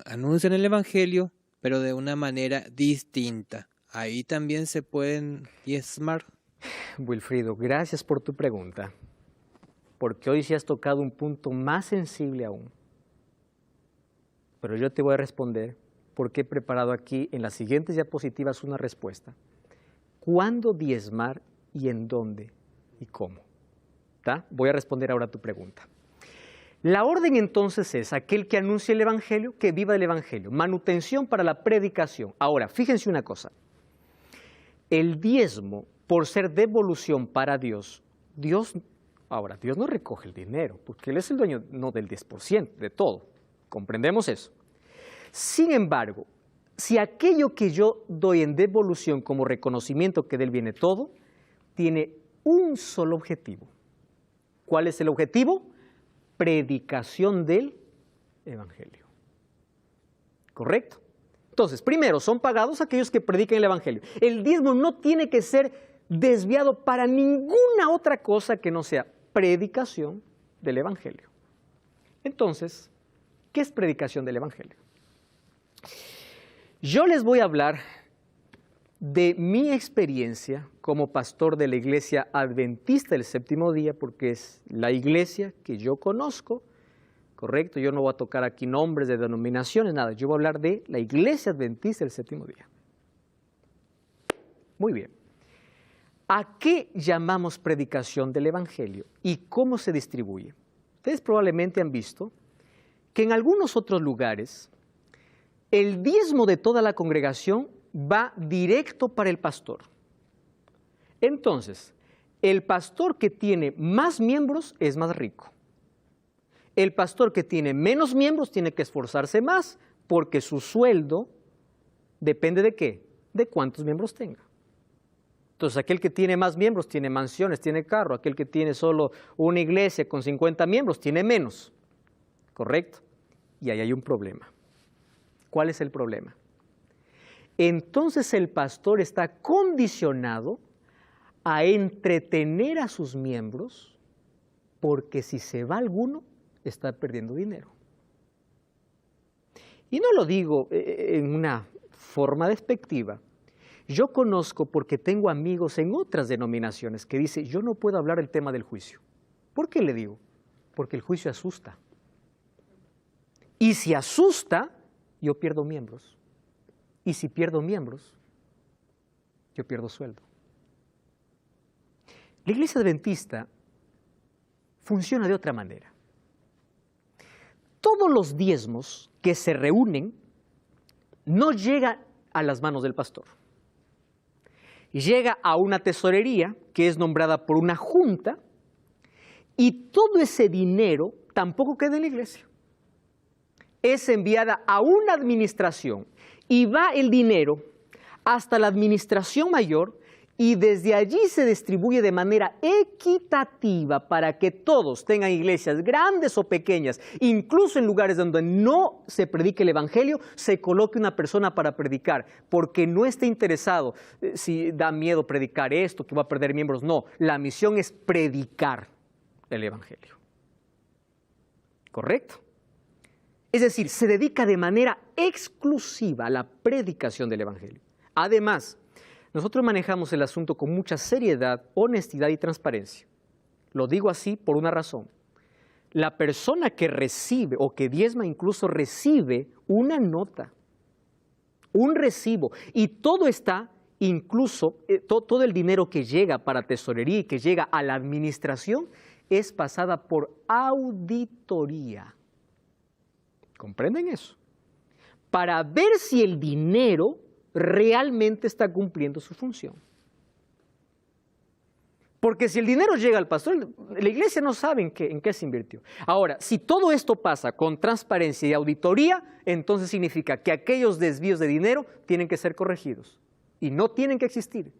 anuncian el evangelio, pero de una manera distinta. Ahí también se pueden diezmar. Wilfrido, gracias por tu pregunta, porque hoy sí has tocado un punto más sensible aún. Pero yo te voy a responder porque he preparado aquí en las siguientes diapositivas una respuesta. ¿Cuándo diezmar y en dónde y cómo? ¿Tá? Voy a responder ahora a tu pregunta. La orden entonces es aquel que anuncia el evangelio, que viva el evangelio. Manutención para la predicación. Ahora, fíjense una cosa. El diezmo, por ser devolución para Dios, Dios no recoge el dinero, porque Él es el dueño no del 10%, de todo. ¿Comprendemos eso? Sin embargo, si aquello que yo doy en devolución como reconocimiento que de Él viene todo, tiene un solo objetivo. ¿Cuál es el objetivo? Predicación del evangelio. ¿Correcto? Entonces, primero, son pagados aquellos que predican el evangelio. El diezmo no tiene que ser desviado para ninguna otra cosa que no sea predicación del evangelio. Entonces, ¿qué es predicación del Evangelio? Yo les voy a hablar de mi experiencia como pastor de la Iglesia Adventista del Séptimo Día, porque es la iglesia que yo conozco, ¿correcto? Yo no voy a tocar aquí nombres de denominaciones, nada. Yo voy a hablar de la Iglesia Adventista del Séptimo Día. Muy bien. ¿A qué llamamos predicación del Evangelio y cómo se distribuye? Ustedes probablemente han visto que en algunos otros lugares el diezmo de toda la congregación va directo para el pastor. Entonces, el pastor que tiene más miembros es más rico. El pastor que tiene menos miembros tiene que esforzarse más porque su sueldo depende ¿de qué? De cuántos miembros tenga. Entonces, aquel que tiene más miembros tiene mansiones, tiene carro. Aquel que tiene solo una iglesia con 50 miembros tiene menos. ¿Correcto? Y ahí hay un problema. ¿Cuál es el problema? Entonces el pastor está condicionado a entretener a sus miembros porque si se va alguno, está perdiendo dinero. Y no lo digo en una forma despectiva. Yo conozco porque tengo amigos en otras denominaciones que dicen, yo no puedo hablar el tema del juicio. ¿Por qué le digo? Porque el juicio asusta. Y si asusta, yo pierdo miembros. Y si pierdo miembros, yo pierdo sueldo. La Iglesia Adventista funciona de otra manera. Todos los diezmos que se reúnen no llegan a las manos del pastor. Llega a una tesorería que es nombrada por una junta y todo ese dinero tampoco queda en la iglesia. Es enviada a una administración y va el dinero hasta la administración mayor y desde allí se distribuye de manera equitativa para que todos tengan iglesias grandes o pequeñas, incluso en lugares donde no se predique el Evangelio, se coloque una persona para predicar, porque no esté interesado si da miedo predicar esto, que va a perder miembros. No, la misión es predicar el Evangelio. ¿Correcto? Es decir, se dedica de manera exclusiva a la predicación del Evangelio. Además, nosotros manejamos el asunto con mucha seriedad, honestidad y transparencia. Lo digo así por una razón. La persona que recibe o que diezma incluso recibe una nota, un recibo, y todo está, incluso todo el dinero que llega para tesorería y que llega a la administración es pasada por auditoría. ¿Comprenden eso? Para ver si el dinero realmente está cumpliendo su función. Porque si el dinero llega al pastor, la iglesia no sabe en qué se invirtió. Ahora, si todo esto pasa con transparencia y auditoría, entonces significa que aquellos desvíos de dinero tienen que ser corregidos y no tienen que existir.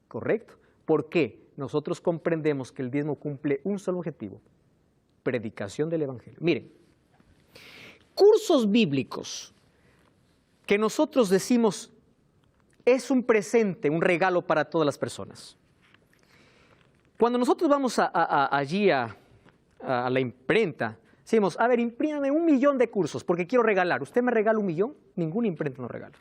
¿Correcto? ¿Por qué? Nosotros comprendemos que el diezmo cumple un solo objetivo: predicación del Evangelio. Miren, cursos bíblicos que nosotros decimos es un presente, un regalo para todas las personas. Cuando nosotros vamos allí a la imprenta, decimos, a ver, imprímame 1 millón de cursos porque quiero regalar. ¿Usted me regala 1 millón? Ninguna imprenta nos regala.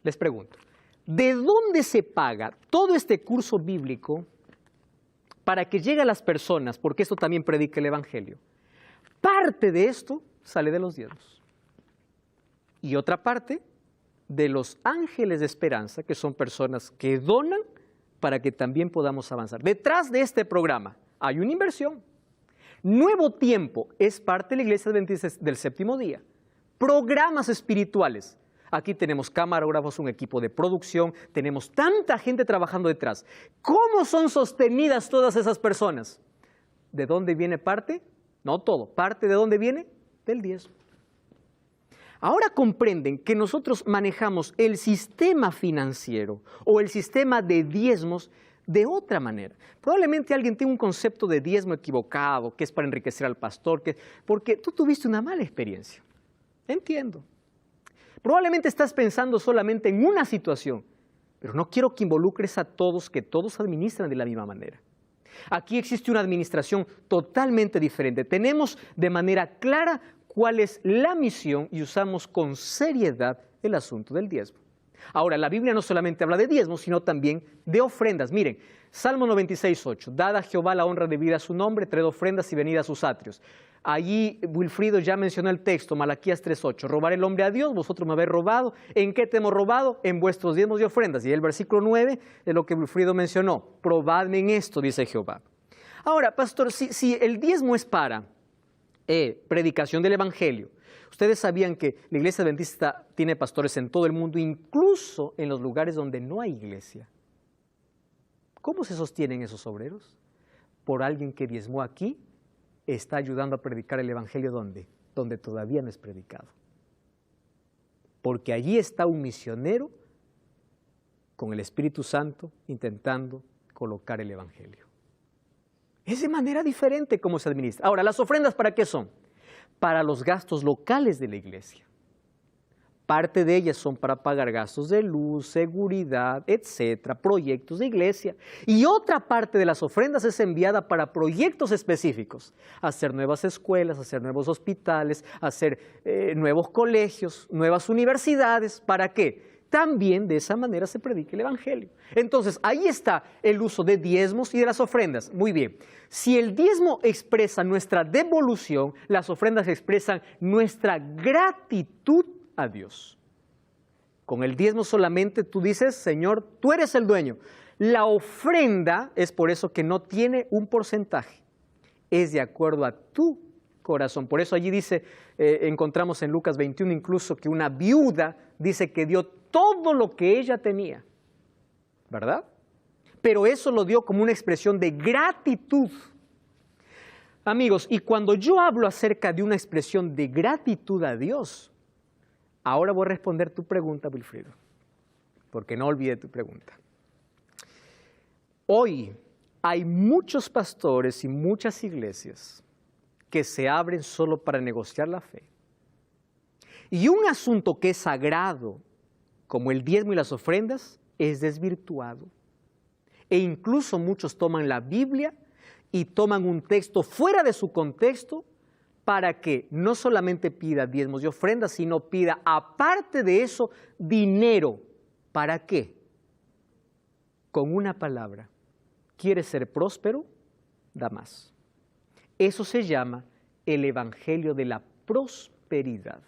Les pregunto, ¿de dónde se paga todo este curso bíblico para que llegue a las personas? Porque esto también predica el Evangelio. Parte de esto sale de los diezmos. Y otra parte de los ángeles de esperanza, que son personas que donan para que también podamos avanzar. Detrás de este programa hay una inversión. Nuevo Tiempo es parte de la Iglesia Adventista del Séptimo Día. Programas espirituales. Aquí tenemos camarógrafos, un equipo de producción, tenemos tanta gente trabajando detrás. ¿Cómo son sostenidas todas esas personas? ¿De dónde viene parte? No todo. ¿Parte de dónde viene? Del diezmo. Ahora comprenden que nosotros manejamos el sistema financiero o el sistema de diezmos de otra manera. Probablemente alguien tiene un concepto de diezmo equivocado, que es para enriquecer al pastor, porque tú tuviste una mala experiencia. Entiendo. Probablemente estás pensando solamente en una situación, pero no quiero que involucres a todos, que todos administran de la misma manera. Aquí existe una administración totalmente diferente. Tenemos de manera clara cuál es la misión y usamos con seriedad el asunto del diezmo. Ahora, la Biblia no solamente habla de diezmos, sino también de ofrendas. Miren, Salmo 96:8, dad a Jehová la honra debida a su nombre, traed ofrendas y venid a sus atrios. Allí Wilfrido ya mencionó el texto, Malaquías 3:8, robar el hombre a Dios, vosotros me habéis robado. ¿En qué te hemos robado? En vuestros diezmos y ofrendas. Y el versículo 9 de lo que Wilfrido mencionó, probadme en esto, dice Jehová. Ahora, pastor, si el diezmo es para predicación del evangelio, ustedes sabían que la iglesia adventista tiene pastores en todo el mundo, incluso en los lugares donde no hay iglesia. ¿Cómo se sostienen esos obreros? Por alguien que diezmó aquí, está ayudando a predicar el evangelio donde todavía no es predicado. Porque allí está un misionero con el Espíritu Santo intentando colocar el evangelio. Es de manera diferente cómo se administra. Ahora, ¿las ofrendas para qué son? Para los gastos locales de la iglesia. Parte de ellas son para pagar gastos de luz, seguridad, etcétera, proyectos de iglesia. Y otra parte de las ofrendas es enviada para proyectos específicos. Hacer nuevas escuelas, hacer nuevos hospitales, hacer nuevos colegios, nuevas universidades. ¿Para qué? También de esa manera se predica el evangelio. Entonces, ahí está el uso de diezmos y de las ofrendas. Muy bien. Si el diezmo expresa nuestra devolución, las ofrendas expresan nuestra gratitud a Dios. Con el diezmo solamente tú dices, Señor, tú eres el dueño. La ofrenda es por eso que no tiene un porcentaje. Es de acuerdo a tu corazón. Por eso allí dice, encontramos en Lucas 21 incluso que una viuda dice que dio todo lo que ella tenía, ¿verdad? Pero eso lo dio como una expresión de gratitud. Amigos, y cuando yo hablo acerca de una expresión de gratitud a Dios, ahora voy a responder tu pregunta, Wilfrido, porque no olvidé tu pregunta. Hoy hay muchos pastores y muchas iglesias que se abren solo para negociar la fe. Y un asunto que es sagrado, como el diezmo y las ofrendas, es desvirtuado. E incluso muchos toman la Biblia y toman un texto fuera de su contexto para que no solamente pida diezmos y ofrendas, sino pida, aparte de eso, dinero. ¿Para qué? Con una palabra, ¿quieres ser próspero? Da más. Eso se llama el evangelio de la prosperidad.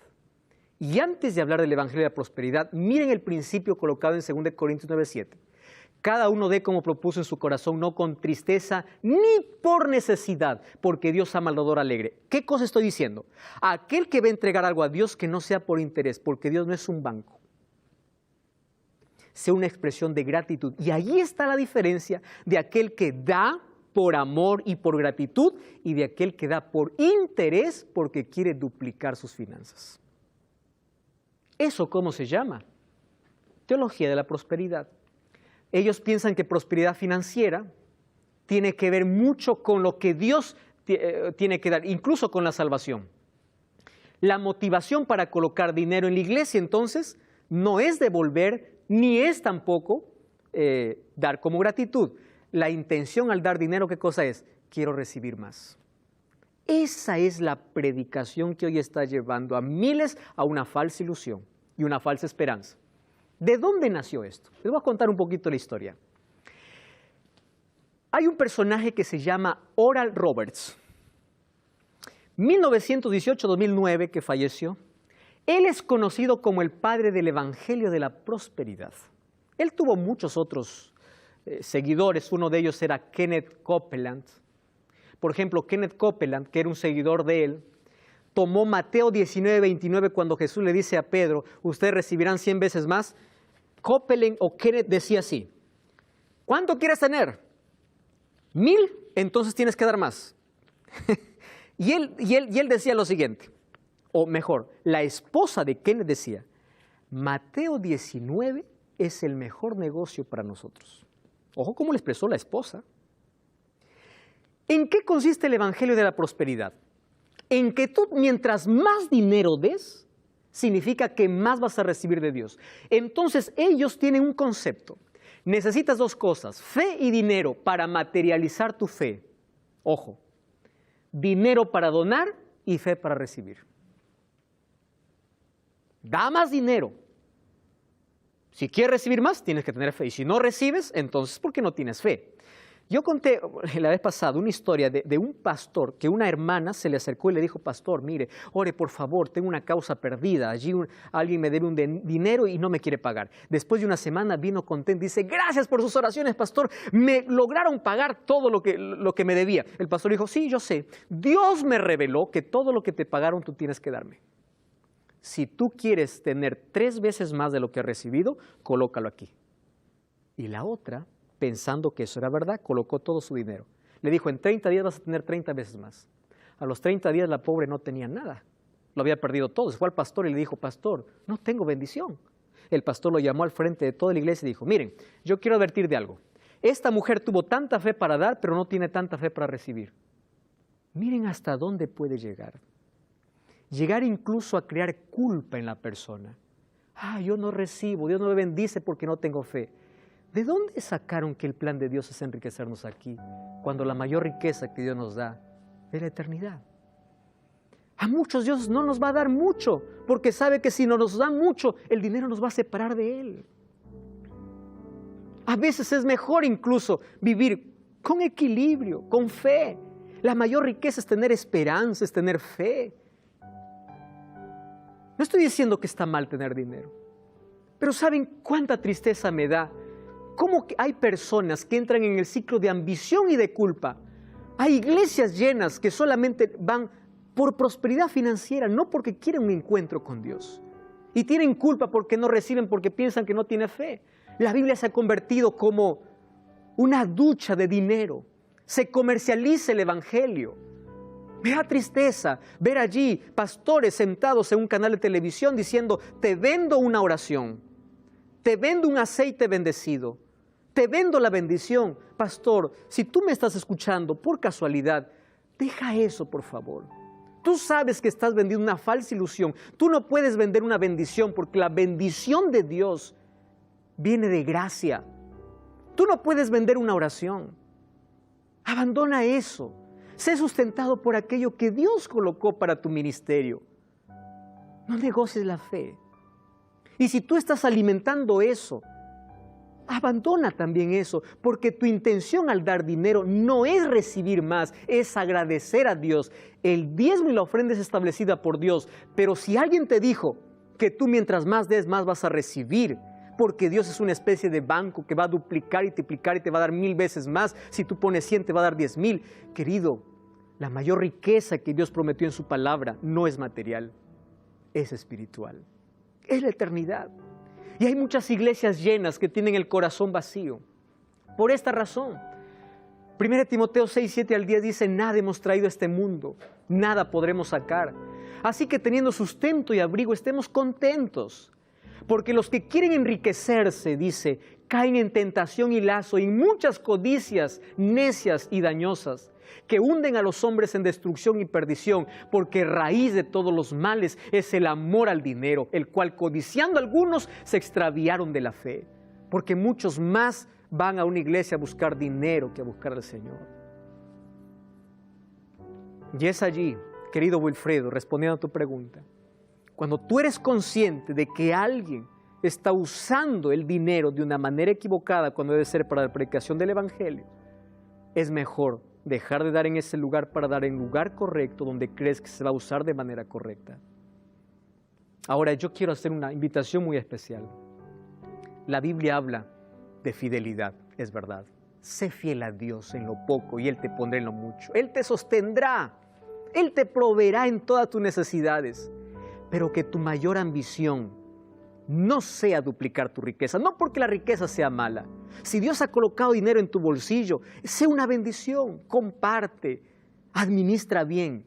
Y antes de hablar del evangelio de la prosperidad, miren el principio colocado en 2 Corintios 9:7. Cada uno dé como propuso en su corazón, no con tristeza ni por necesidad, porque Dios ama al dador alegre. ¿Qué cosa estoy diciendo? Aquel que va a entregar algo a Dios, que no sea por interés, porque Dios no es un banco. Sea una expresión de gratitud. Y ahí está la diferencia de aquel que da por amor y por gratitud y de aquel que da por interés porque quiere duplicar sus finanzas. ¿Eso cómo se llama? Teología de la prosperidad. Ellos piensan que prosperidad financiera tiene que ver mucho con lo que Dios tiene que dar, incluso con la salvación. La motivación para colocar dinero en la iglesia, entonces, no es devolver, ni es tampoco dar como gratitud. La intención al dar dinero, ¿qué cosa es? Quiero recibir más. Esa es la predicación que hoy está llevando a miles a una falsa ilusión y una falsa esperanza. ¿De dónde nació esto? Les voy a contar un poquito la historia. Hay un personaje que se llama Oral Roberts. 1918-2009, que falleció. Él es conocido como el padre del evangelio de la prosperidad. Él tuvo muchos otros seguidores. Uno de ellos era Kenneth Copeland. Por ejemplo, Kenneth Copeland, que era un seguidor de él, tomó Mateo 19:29 cuando Jesús le dice a Pedro, ustedes recibirán 100 veces más. Copeland o Kenneth decía así, ¿cuánto quieres tener? 1000, entonces tienes que dar más. y él decía lo siguiente, o mejor, la esposa de Kenneth decía, Mateo 19 es el mejor negocio para nosotros. Ojo cómo le expresó la esposa. ¿En qué consiste el evangelio de la prosperidad? En que tú, mientras más dinero des, significa que más vas a recibir de Dios. Entonces, ellos tienen un concepto, Necesitas dos cosas, fe y dinero para materializar tu fe. Ojo, dinero para donar y fe para recibir. Da más dinero. Si quieres recibir más, tienes que tener fe. Y si no recibes, entonces, ¿por qué no tienes fe? Yo conté la vez pasada una historia de un pastor que una hermana se le acercó y le dijo, pastor, mire, ore por favor, tengo una causa perdida, allí alguien me debe un dinero y no me quiere pagar. Después de una semana vino contento, dice, gracias por sus oraciones, pastor, me lograron pagar todo lo que me debía. El pastor dijo, sí, yo sé, Dios me reveló que todo lo que te pagaron tú tienes que darme. Si tú quieres tener 3 veces más de lo que has recibido, colócalo aquí. Y la otra, pensando que eso era verdad, colocó todo su dinero. Le dijo, en 30 días vas a tener 30 veces más. A los 30 días la pobre no tenía nada. Lo había perdido todo. Se fue al pastor y le dijo, pastor, no tengo bendición. El pastor lo llamó al frente de toda la iglesia y dijo, miren, yo quiero advertir de algo. Esta mujer tuvo tanta fe para dar, pero no tiene tanta fe para recibir. Miren hasta dónde puede llegar. Llegar incluso a crear culpa en la persona. Yo no recibo, Dios no me bendice porque no tengo fe. ¿De dónde sacaron que el plan de Dios es enriquecernos aquí, cuando la mayor riqueza que Dios nos da es la eternidad? A muchos Dios no nos va a dar mucho, porque sabe que si no nos da mucho, el dinero nos va a separar de Él. A veces es mejor incluso vivir con equilibrio, con fe. La mayor riqueza es tener esperanza, es tener fe. No estoy diciendo que está mal tener dinero, pero ¿saben cuánta tristeza me da? ¿Cómo que hay personas que entran en el ciclo de ambición y de culpa? Hay iglesias llenas que solamente van por prosperidad financiera, no porque quieren un encuentro con Dios. Y tienen culpa porque no reciben, porque piensan que no tienen fe. La Biblia se ha convertido como una ducha de dinero. Se comercializa el evangelio. Me da tristeza ver allí pastores sentados en un canal de televisión diciendo, te vendo una oración, te vendo un aceite bendecido, te vendo la bendición. Pastor, si tú me estás escuchando por casualidad, deja eso, por favor. Tú sabes que estás vendiendo una falsa ilusión. Tú no puedes vender una bendición porque la bendición de Dios viene de gracia. Tú no puedes vender una oración. Abandona eso. Sé sustentado por aquello que Dios colocó para tu ministerio. No negocies la fe. Y si tú estás alimentando eso, abandona también eso, porque tu intención al dar dinero no es recibir más, es agradecer a Dios. El diezmo y la ofrenda es establecida por Dios, pero si alguien te dijo que tú mientras más des, más vas a recibir, porque Dios es una especie de banco que va a duplicar y triplicar y te va a dar 1000 veces más, si tú pones 100 te va a dar 10,000. Querido, la mayor riqueza que Dios prometió en su palabra no es material, es espiritual, es la eternidad. Y hay muchas iglesias llenas que tienen el corazón vacío. Por esta razón, 1 Timoteo 6, 7 al 10 dice, nada hemos traído a este mundo, nada podremos sacar. Así que teniendo sustento y abrigo, estemos contentos. Porque los que quieren enriquecerse, dice, caen en tentación y lazo, y muchas codicias necias y dañosas, que hunden a los hombres en destrucción y perdición, porque raíz de todos los males es el amor al dinero, el cual codiciando algunos se extraviaron de la fe, porque muchos más van a una iglesia a buscar dinero que a buscar al Señor. Y es allí, querido Wilfredo, respondiendo a tu pregunta, cuando tú eres consciente de que alguien está usando el dinero de una manera equivocada cuando debe ser para la predicación del Evangelio, es mejor dejar de dar en ese lugar para dar en lugar correcto donde crees que se va a usar de manera correcta. Ahora yo quiero hacer una invitación muy especial. La Biblia habla de fidelidad, es verdad. Sé fiel a Dios en lo poco y Él te pondrá en lo mucho. Él te sostendrá, Él te proveerá en todas tus necesidades. Pero que tu mayor ambición no sea duplicar tu riqueza, no porque la riqueza sea mala. Si Dios ha colocado dinero en tu bolsillo, sea una bendición, comparte, administra bien.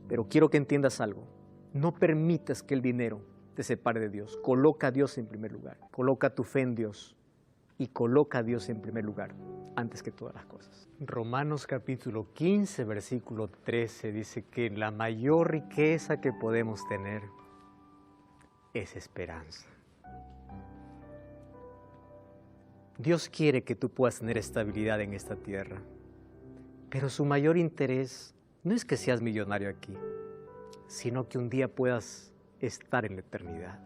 Pero quiero que entiendas algo, no permitas que el dinero te separe de Dios. Coloca a Dios en primer lugar, coloca tu fe en Dios y coloca a Dios en primer lugar antes que todas las cosas. Romanos capítulo 15, versículo 13 dice que la mayor riqueza que podemos tener es esperanza. Dios quiere que tú puedas tener estabilidad en esta tierra, pero su mayor interés no es que seas millonario aquí, sino que un día puedas estar en la eternidad.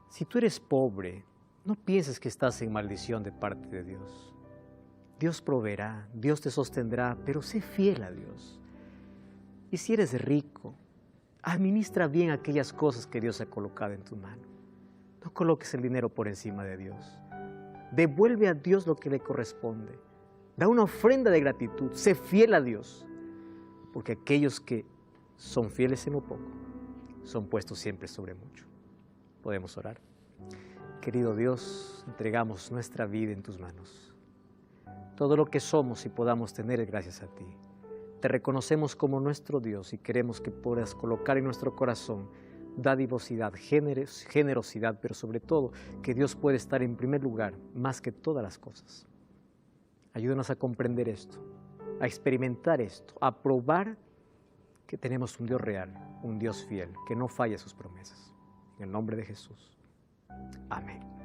Si tú eres pobre, no pienses que estás en maldición de parte de Dios. Dios proveerá, Dios te sostendrá, pero sé fiel a Dios. Y si eres rico, administra bien aquellas cosas que Dios ha colocado en tu mano. No coloques el dinero por encima de Dios. Devuelve a Dios lo que le corresponde. Da una ofrenda de gratitud. Sé fiel a Dios. Porque aquellos que son fieles en lo poco, son puestos siempre sobre mucho. Podemos orar. Querido Dios, entregamos nuestra vida en tus manos. Todo lo que somos y podamos tener es gracias a ti. Te reconocemos como nuestro Dios y queremos que puedas colocar en nuestro corazón dadivosidad, generosidad, pero sobre todo que Dios puede estar en primer lugar más que todas las cosas. Ayúdanos a comprender esto, a experimentar esto, a probar que tenemos un Dios real, un Dios fiel, que no falla sus promesas. En el nombre de Jesús. Amén.